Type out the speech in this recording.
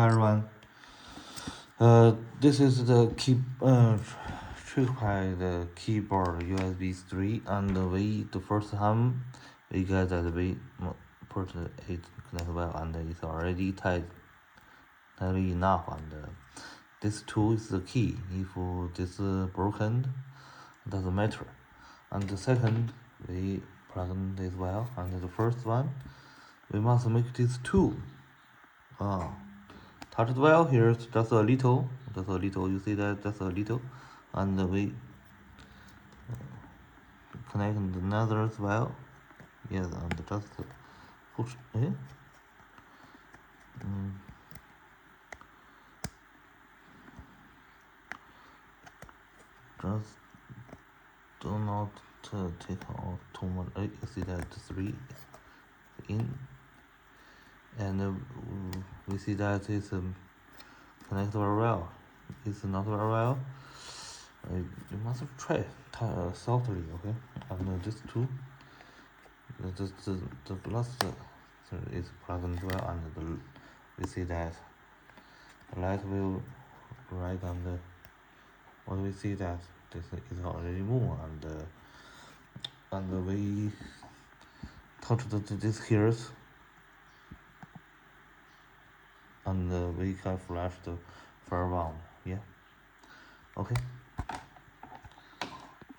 Hi everyone. This is the the keyboard USB 3, and the first time we get that we put it connected well, and it's already tightly enough. And this tool is the key. If this broken, doesn't matter. And the second, we plug in this well, and the first one, we must make this tool. Touch it well. Here's just a little, you see that, just a little, and we connect another as well. Yes, and just push it. Just do not take out too much. You see that 3 in, and we see that it's connect very well. It's not very well. You must try softly, okay? And this two, the last is plugged well, and we see that the light will right on the. What we see that this is already moved, and we touch this here, and we can flash the firewall. Yeah. Okay.